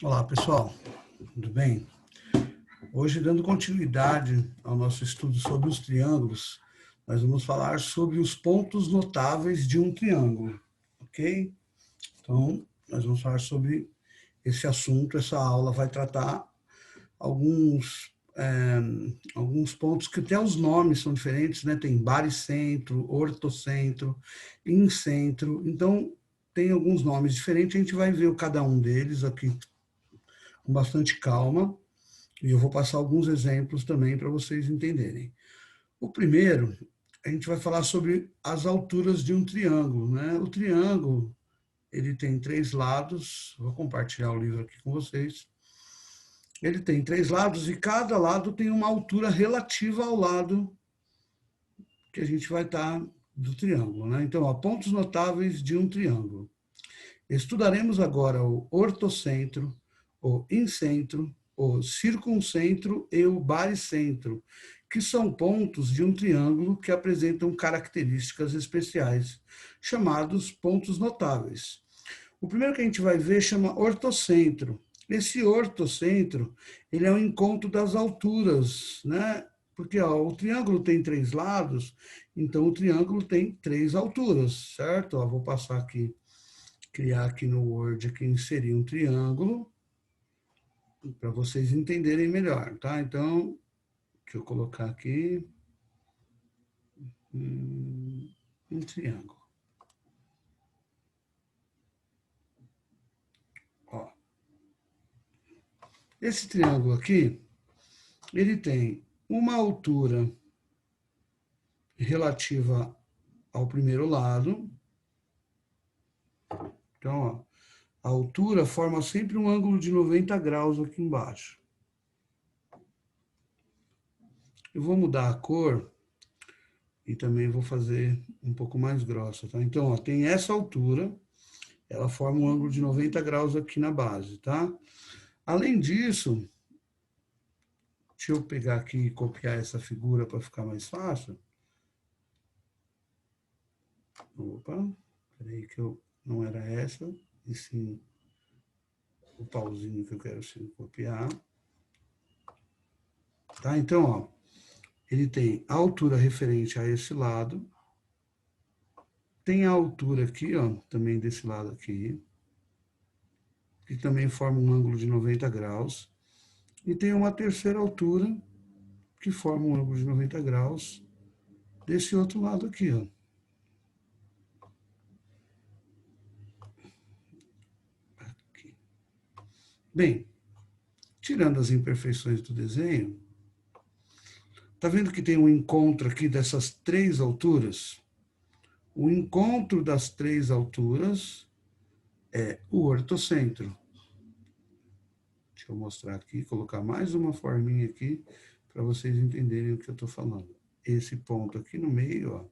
Olá, pessoal, tudo bem? Hoje, dando continuidade ao nosso estudo sobre os triângulos, nós vamos falar sobre os pontos notáveis de um triângulo, ok? Então, nós vamos falar sobre esse assunto. Essa aula vai tratar alguns pontos que até os nomes são diferentes, né? Tem baricentro, ortocentro, incentro. Então, tem alguns nomes diferentes. A gente vai ver cada um deles aqui com bastante calma. E eu vou passar alguns exemplos também para vocês entenderem. O primeiro, a gente vai falar sobre as alturas de um triângulo, né? O triângulo, ele tem três lados. Vou compartilhar o livro aqui com vocês. Ele tem três lados e cada lado tem uma altura relativa ao lado que a gente vai estar do triângulo, né? Então, ó, pontos notáveis de um triângulo. Estudaremos agora o ortocentro, o incentro, o circuncentro e o baricentro, que são pontos de um triângulo que apresentam características especiais, chamados pontos notáveis. O primeiro que a gente vai ver chama ortocentro. Esse ortocentro, ele é o encontro das alturas, né? Porque ó, o triângulo tem três lados, então o triângulo tem três alturas, certo? Ó, vou passar aqui, criar aqui no Word, aqui inserir um triângulo, para vocês entenderem melhor, tá? Então, deixa eu colocar aqui um triângulo. Ó. Esse triângulo aqui, ele tem uma altura relativa ao primeiro lado. Então, ó, a altura forma sempre um ângulo de 90 graus aqui embaixo. Eu vou mudar a cor e também vou fazer um pouco mais grossa, tá? Então, ó, tem essa altura, ela forma um ângulo de 90 graus aqui na base, tá? Além disso, deixa eu pegar aqui e copiar essa figura para ficar mais fácil. Opa, peraí que eu não era essa, e sim o pauzinho que eu quero sim copiar. Tá? Então, ó, ele tem a altura referente a esse lado, tem a altura aqui, ó, também desse lado aqui, que também forma um ângulo de 90 graus, e tem uma terceira altura, que forma um ângulo de 90 graus, desse outro lado aqui, ó. Aqui. Bem, tirando as imperfeições do desenho, tá vendo que tem um encontro aqui dessas três alturas? O encontro das três alturas é o ortocentro. Deixa eu mostrar aqui, colocar mais uma forminha aqui para vocês entenderem o que eu estou falando. Esse ponto aqui no meio, ó,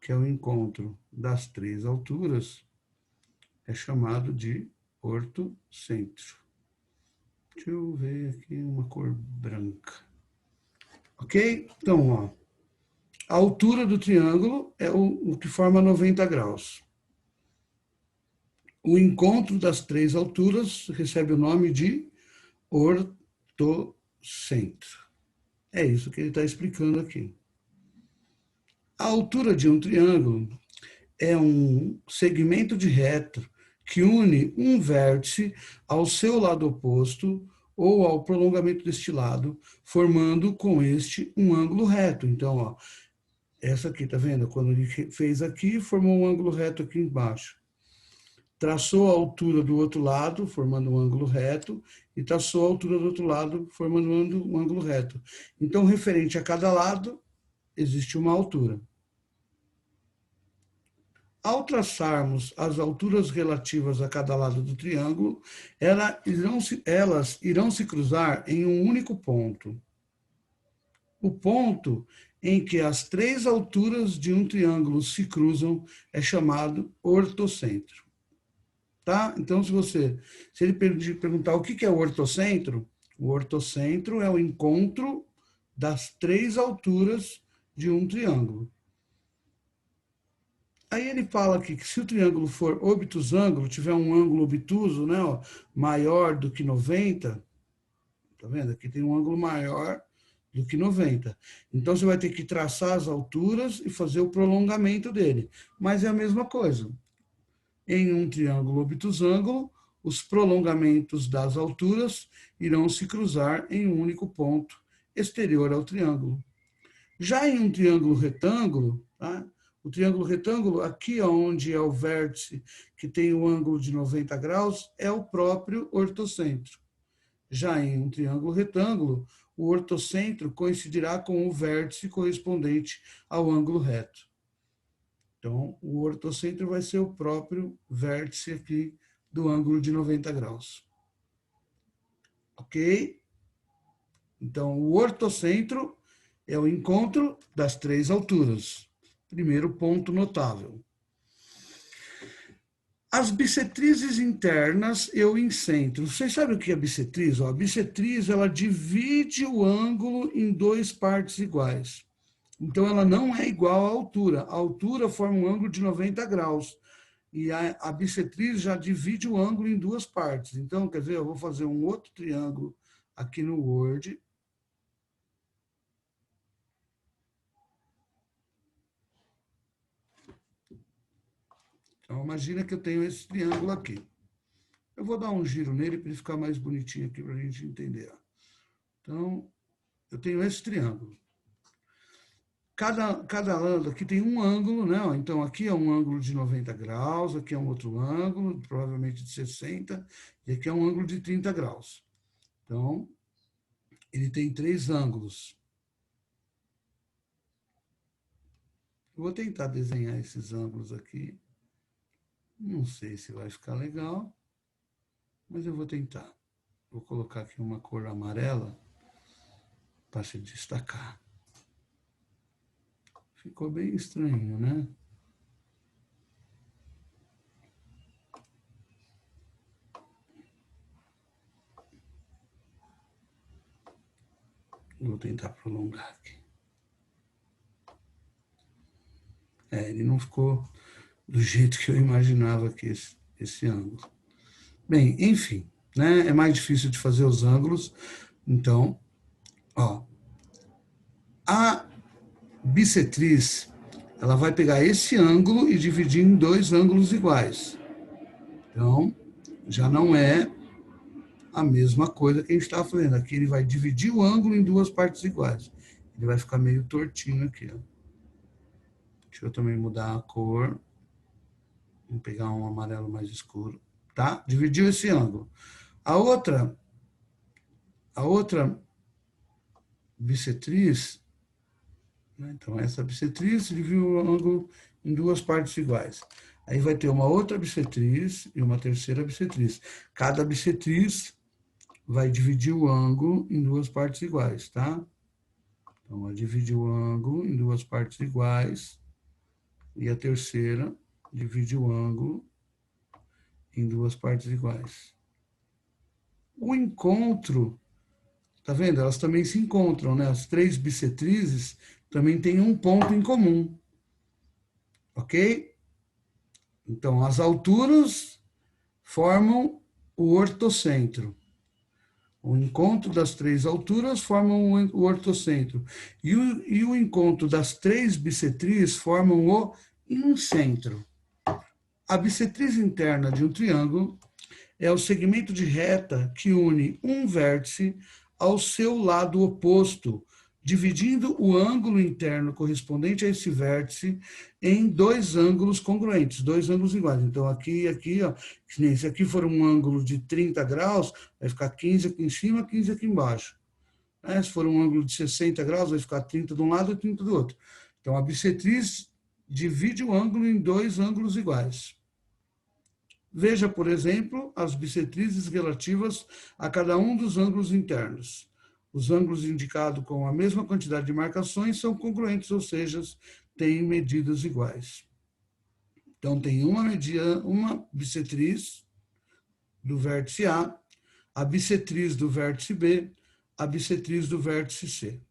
que é o encontro das três alturas, é chamado de ortocentro. Deixa eu ver aqui uma cor branca. Ok? Então, ó, a altura do triângulo é o que forma 90 graus. O encontro das três alturas recebe o nome de ortocentro. É isso que ele está explicando aqui. A altura de um triângulo é um segmento de reto que une um vértice ao seu lado oposto ou ao prolongamento deste lado, formando com este um ângulo reto. Então, ó, essa aqui, tá vendo? Quando ele fez aqui, formou um ângulo reto aqui embaixo. Traçou a altura do outro lado, formando um ângulo reto, e traçou a altura do outro lado, formando um ângulo reto. Então, referente a cada lado, existe uma altura. Ao traçarmos as alturas relativas a cada lado do triângulo, elas irão se cruzar em um único ponto. O ponto em que as três alturas de um triângulo se cruzam é chamado ortocentro. Tá? Então, se ele perguntar o que é o ortocentro é o encontro das três alturas de um triângulo. Aí ele fala aqui que se o triângulo for obtusângulo, tiver um ângulo obtuso, né, ó, maior do que 90, tá vendo? Aqui tem um ângulo maior do que 90. Então, você vai ter que traçar as alturas e fazer o prolongamento dele. Mas é a mesma coisa. Em um triângulo obtusângulo, os prolongamentos das alturas irão se cruzar em um único ponto exterior ao triângulo. Já em um triângulo retângulo, tá? O triângulo retângulo, aqui onde é o vértice que tem o ângulo de 90 graus, é o próprio ortocentro. Já em um triângulo retângulo, o ortocentro coincidirá com o vértice correspondente ao ângulo reto. Então, o ortocentro vai ser o próprio vértice aqui do ângulo de 90 graus. Ok? Então, o ortocentro é o encontro das três alturas. Primeiro ponto notável. As bissetrizes internas eu incentro. Vocês sabem o que é bissetriz? A bissetriz, ela divide o ângulo em duas partes iguais. Então, ela não é igual à altura. A altura forma um ângulo de 90 graus. E a bissetriz já divide o ângulo em duas partes. Então, quer ver, eu vou fazer um outro triângulo aqui no Word. Então, imagina que eu tenho esse triângulo aqui. Eu vou dar um giro nele para ele ficar mais bonitinho aqui para a gente entender. Então, eu tenho esse triângulo. Cada lado aqui tem um ângulo, né? Então, aqui é um ângulo de 90 graus, aqui é um outro ângulo, provavelmente de 60, e aqui é um ângulo de 30 graus. Então, ele tem três ângulos. Eu vou tentar desenhar esses ângulos aqui. Não sei se vai ficar legal, mas eu vou tentar. Vou colocar aqui uma cor amarela para se destacar. Ficou bem estranho, né? Vou tentar prolongar aqui. Ele não ficou do jeito que eu imaginava que esse ângulo. Bem, enfim, né? É mais difícil de fazer os ângulos. Então, ó, a bissetriz, ela vai pegar esse ângulo e dividir em dois ângulos iguais. Então, já não é a mesma coisa que a gente estava fazendo. Aqui ele vai dividir o ângulo em duas partes iguais. Ele vai ficar meio tortinho aqui, ó. Deixa eu também mudar a cor. Vou pegar um amarelo mais escuro, tá? Dividiu esse ângulo. A outra bissetriz, né? Então essa bissetriz dividiu o ângulo em duas partes iguais. Aí vai ter uma outra bissetriz e uma terceira bissetriz. Cada bissetriz vai dividir o ângulo em duas partes iguais, tá? Então, ela divide o ângulo em duas partes iguais. E a terceira divide o ângulo em duas partes iguais. O encontro, tá vendo? Elas também se encontram, né? As três bissetrizes também têm um ponto em comum. Ok? Então, as alturas formam o ortocentro. O encontro das três alturas formam o ortocentro. E o encontro das três bissetrizes formam o incentro. A bissetriz interna de um triângulo é o segmento de reta que une um vértice ao seu lado oposto, dividindo o ângulo interno correspondente a esse vértice em dois ângulos congruentes, dois ângulos iguais. Então, aqui e aqui, ó, se aqui for um ângulo de 30 graus, vai ficar 15 aqui em cima, 15 aqui embaixo. Se for um ângulo de 60 graus, vai ficar 30 de um lado e 30 do outro. Então, a bissetriz divide o ângulo em dois ângulos iguais. Veja, por exemplo, as bissetrizes relativas a cada um dos ângulos internos. Os ângulos indicados com a mesma quantidade de marcações são congruentes, ou seja, têm medidas iguais. Então, tem uma bissetriz do vértice a bissetriz do vértice B, a bissetriz do vértice C.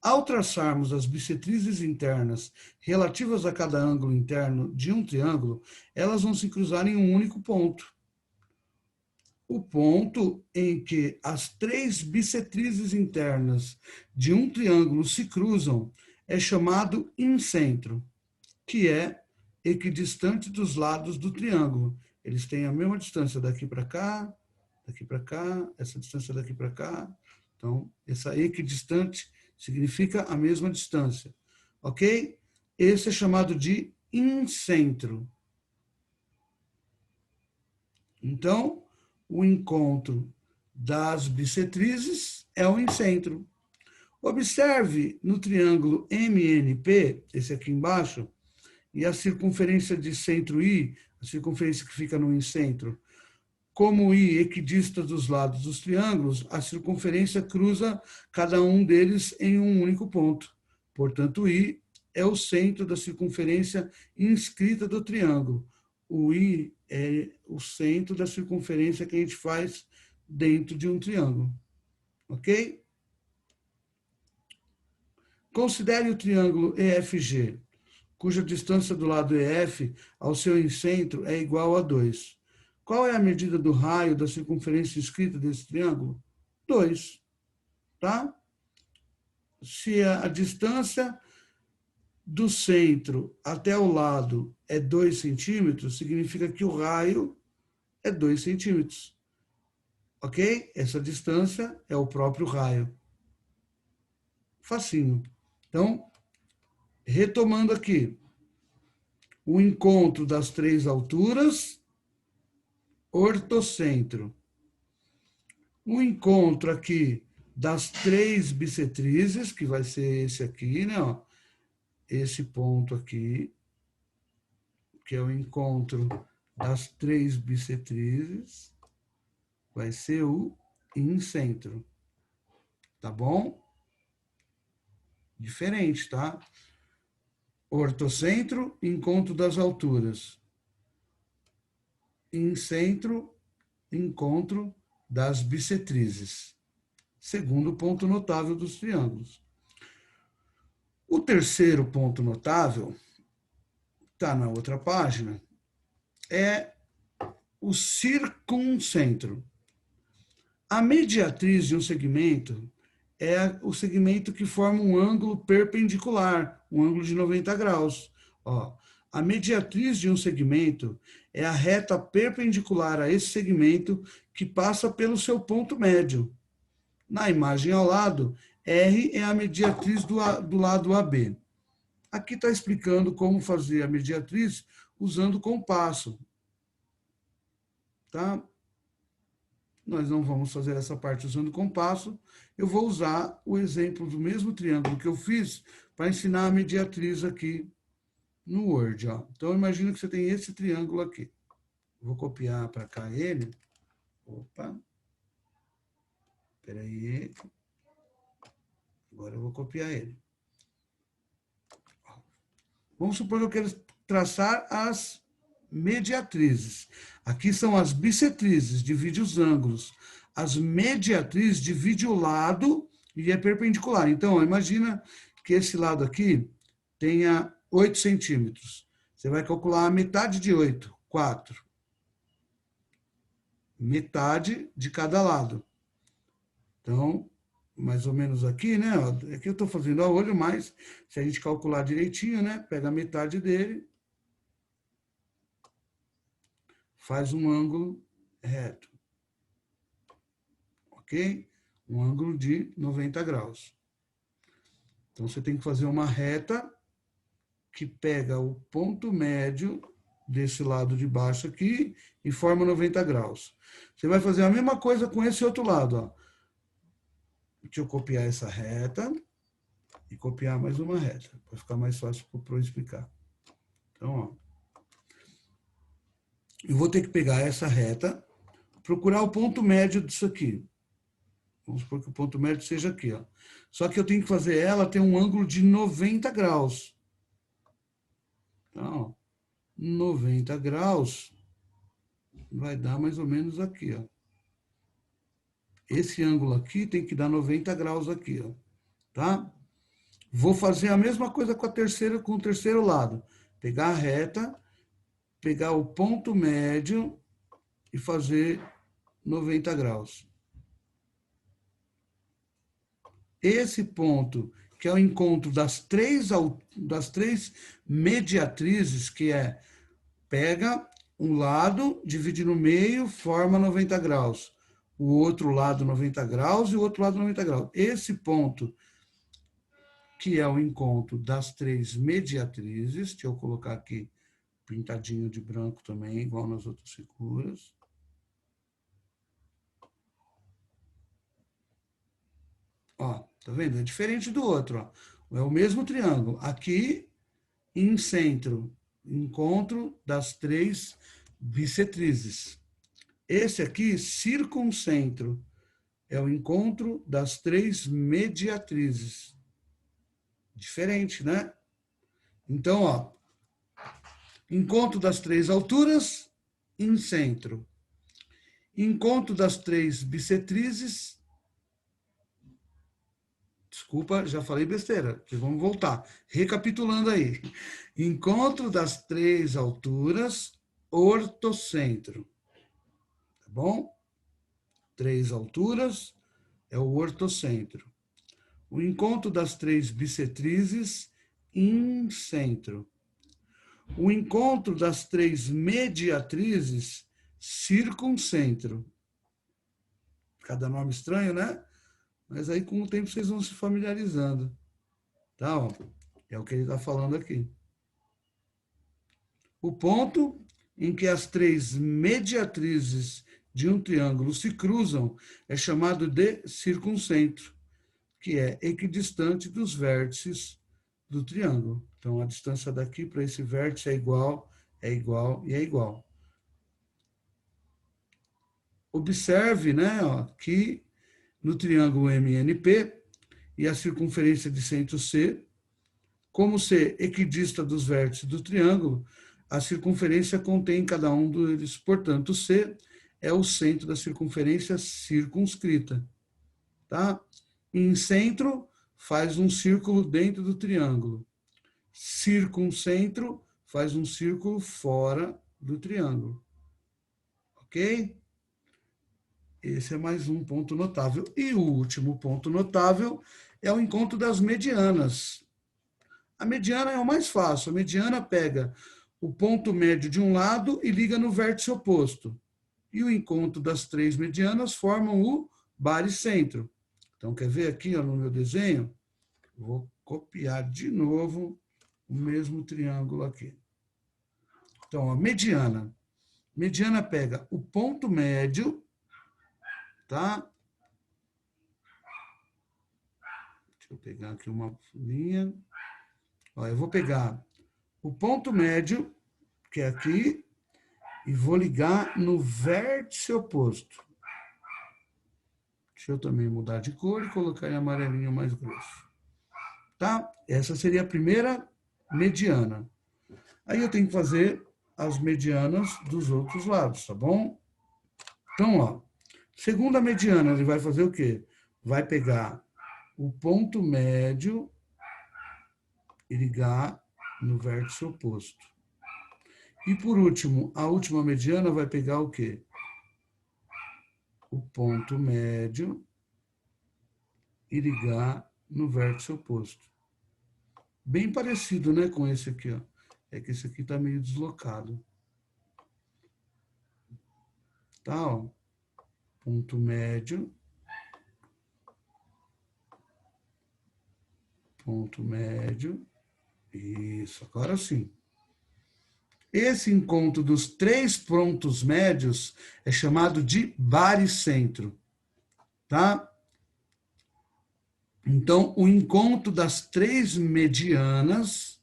Ao traçarmos as bissetrizes internas relativas a cada ângulo interno de um triângulo, elas vão se cruzar em um único ponto. O ponto em que as três bissetrizes internas de um triângulo se cruzam é chamado incentro, que é equidistante dos lados do triângulo. Eles têm a mesma distância daqui para cá, essa distância daqui para cá. Então, essa equidistante significa a mesma distância, ok? Esse é chamado de incentro. Então, o encontro das bissetrizes é o incentro. Observe no triângulo MNP, esse aqui embaixo, e a circunferência de centro I, a circunferência que fica no incentro, como I equidista dos lados dos triângulos, a circunferência cruza cada um deles em um único ponto. Portanto, I é o centro da circunferência inscrita do triângulo. O I é o centro da circunferência que a gente faz dentro de um triângulo. Ok? Considere o triângulo EFG, cuja distância do lado EF ao seu incentro é igual a 2. Qual é a medida do raio da circunferência inscrita desse triângulo? 2. Tá? Se a distância do centro até o lado é 2 centímetros, significa que o raio é 2 centímetros. Ok? Essa distância é o próprio raio. Facinho. Então, retomando aqui, o encontro das três alturas, ortocentro. O encontro aqui das três bissetrizes, que vai ser esse aqui, né? Ó, esse ponto aqui, que é o encontro das três bissetrizes, vai ser o incentro. Tá bom? Diferente, tá? Ortocentro, encontro das alturas. Incentro, encontro das bissetrizes. Segundo ponto notável dos triângulos. O terceiro ponto notável, está na outra página, é o circuncentro. A mediatriz de um segmento é o segmento que forma um ângulo perpendicular, um ângulo de 90 graus. Ó, a mediatriz de um segmento é a reta perpendicular a esse segmento que passa pelo seu ponto médio. Na imagem ao lado, R é a mediatriz do lado AB. Aqui está explicando como fazer a mediatriz usando compasso. Tá? Nós não vamos fazer essa parte usando compasso. Eu vou usar o exemplo do mesmo triângulo que eu fiz para ensinar a mediatriz aqui no Word. Ó. Então, imagina que você tem esse triângulo aqui. Vou copiar para cá ele. Opa. Espera aí. Agora eu vou copiar ele. Vamos supor que eu quero traçar as mediatrizes. Aqui são as bissetrizes, divide os ângulos. As mediatrizes divide o lado e é perpendicular. Então, ó, imagina que esse lado aqui tenha 8 centímetros. Você vai calcular a metade de 8, 4. Metade de cada lado. Então, mais ou menos aqui, né? Aqui eu estou fazendo a olho, mas se a gente calcular direitinho, né? Pega a metade dele, faz um ângulo reto. Ok? Um ângulo de 90 graus. Então, você tem que fazer uma reta que pega o ponto médio desse lado de baixo aqui e forma 90 graus. Você vai fazer a mesma coisa com esse outro lado, ó. Deixa eu copiar essa reta e copiar mais uma reta, para ficar mais fácil para eu explicar. Então, ó, eu vou ter que pegar essa reta, procurar o ponto médio disso aqui. Vamos supor que o ponto médio seja aqui, ó. Só que eu tenho que fazer ela ter um ângulo de 90 graus. Então, ó, 90 graus vai dar mais ou menos aqui, ó. Esse ângulo aqui tem que dar 90 graus aqui, ó, tá? Vou fazer a mesma coisa com com o terceiro lado. Pegar a reta, pegar o ponto médio e fazer 90 graus. Esse ponto, que é o encontro das três mediatrizes, que é pega um lado, divide no meio, forma 90 graus. O outro lado 90 graus e o outro lado 90 graus. Esse ponto, que é o encontro das três mediatrizes, deixa eu colocar aqui pintadinho de branco também, igual nas outras figuras. Ó, tá vendo? É diferente do outro, ó. É o mesmo triângulo. Aqui, em centro, encontro das três bissetrizes. Esse aqui, circuncentro, é o encontro das três mediatrizes. Diferente, né? Então, ó, encontro das três alturas, em centro. Encontro das três bissetrizes. Desculpa, já falei besteira. Vamos voltar. Recapitulando aí. Encontro das três alturas, ortocentro. Tá bom? Três alturas é o ortocentro. O encontro das três bissetrizes, incentro. O encontro das três mediatrizes, circuncentro. Cada nome estranho, né? Mas aí, com o tempo, vocês vão se familiarizando. Tá? Ó, é o que ele está falando aqui. O ponto em que as três mediatrizes de um triângulo se cruzam é chamado de circuncentro, que é equidistante dos vértices do triângulo. Então, a distância daqui para esse vértice é igual, é igual e é igual. Observe, né, ó, que no triângulo MNP e a circunferência de centro C, como C equidista dos vértices do triângulo, a circunferência contém cada um deles. Portanto, C é o centro da circunferência circunscrita. Tá? Em centro, faz um círculo dentro do triângulo. Circuncentro faz um círculo fora do triângulo. Ok? Esse é mais um ponto notável. E o último ponto notável é o encontro das medianas. A mediana é o mais fácil. A mediana pega o ponto médio de um lado e liga no vértice oposto. E o encontro das três medianas formam o baricentro. Então, quer ver aqui, ó, no meu desenho? Vou copiar de novo o mesmo triângulo aqui. Então, a mediana. Mediana pega o ponto médio, tá? Deixa eu pegar aqui uma linha. Ó, eu vou pegar o ponto médio, que é aqui, e vou ligar no vértice oposto. Deixa eu também mudar de cor e colocar em amarelinho mais grosso. Tá? Essa seria a primeira mediana. Aí eu tenho que fazer as medianas dos outros lados, tá bom? Então, ó, segunda mediana, ele vai fazer o quê? Vai pegar o ponto médio e ligar no vértice oposto. E por último, a última mediana vai pegar o quê? O ponto médio e ligar no vértice oposto. Bem parecido, né, com esse aqui, ó. É que esse aqui está meio deslocado. Tá, ó. Ponto médio. Ponto médio. Isso, agora sim. Esse encontro dos três pontos médios é chamado de baricentro, tá? Então, o encontro das três medianas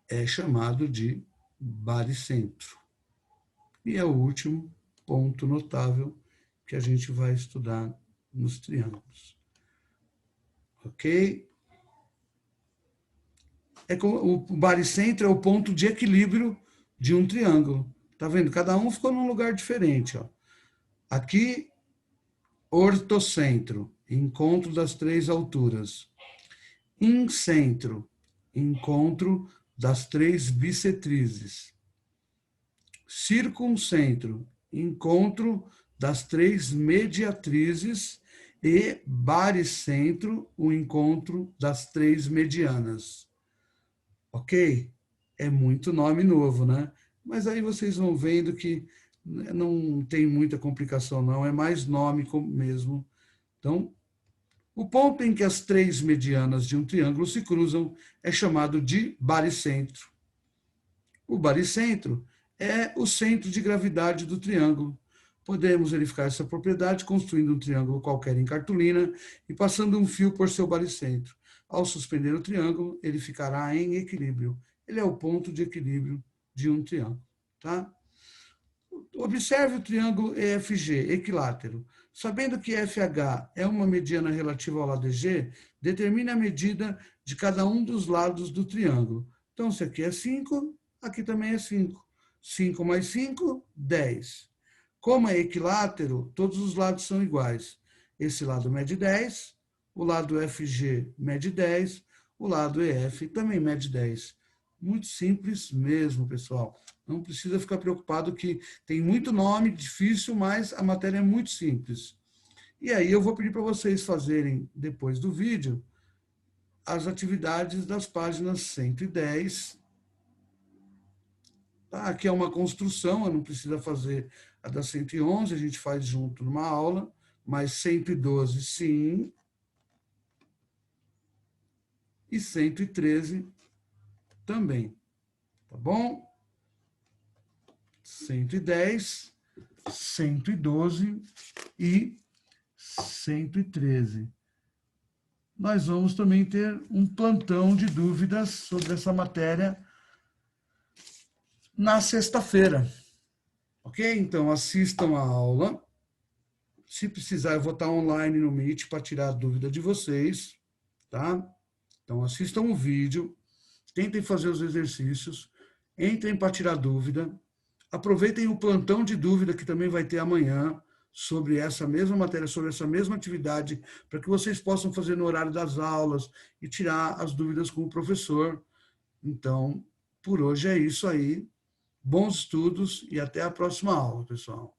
é chamado de baricentro. E é o último ponto notável que a gente vai estudar nos triângulos. Ok? O baricentro é o ponto de equilíbrio de um triângulo. Tá vendo? Cada um ficou num lugar diferente. Ó. Aqui, ortocentro, encontro das três alturas. Incentro, encontro das três bissetrizes. Circuncentro, encontro das três mediatrizes. E baricentro, o encontro das três medianas. Ok? É muito nome novo, né? Mas aí vocês vão vendo que não tem muita complicação, não. É mais nome mesmo. Então, o ponto em que as três medianas de um triângulo se cruzam é chamado de baricentro. O baricentro é o centro de gravidade do triângulo. Podemos verificar essa propriedade construindo um triângulo qualquer em cartolina e passando um fio por seu baricentro. Ao suspender o triângulo, ele ficará em equilíbrio. Ele é o ponto de equilíbrio de um triângulo. Tá? Observe o triângulo EFG, equilátero. Sabendo que FH é uma mediana relativa ao lado EG, determine a medida de cada um dos lados do triângulo. Então, se aqui é 5, aqui também é 5. 5 mais 5, 10. Como é equilátero, todos os lados são iguais. Esse lado mede 10, o lado FG mede 10, o lado EF também mede 10. Muito simples mesmo, pessoal. Não precisa ficar preocupado que tem muito nome difícil, mas a matéria é muito simples. E aí eu vou pedir para vocês fazerem, depois do vídeo, as atividades das páginas 110. Tá? Aqui é uma construção, eu não precisa fazer a da 111, a gente faz junto numa aula, mas 112 sim, e 113 também, tá bom? 110, 112 e 113. Nós vamos também ter um plantão de dúvidas sobre essa matéria na sexta-feira. Ok? Então, assistam a aula. Se precisar, eu vou estar online no Meet para tirar a dúvida de vocês. Tá? Então, assistam o vídeo, tentem fazer os exercícios, entrem para tirar dúvida. Aproveitem o plantão de dúvida que também vai ter amanhã sobre essa mesma matéria, sobre essa mesma atividade, para que vocês possam fazer no horário das aulas e tirar as dúvidas com o professor. Então, por hoje é isso aí. Bons estudos e até a próxima aula, pessoal.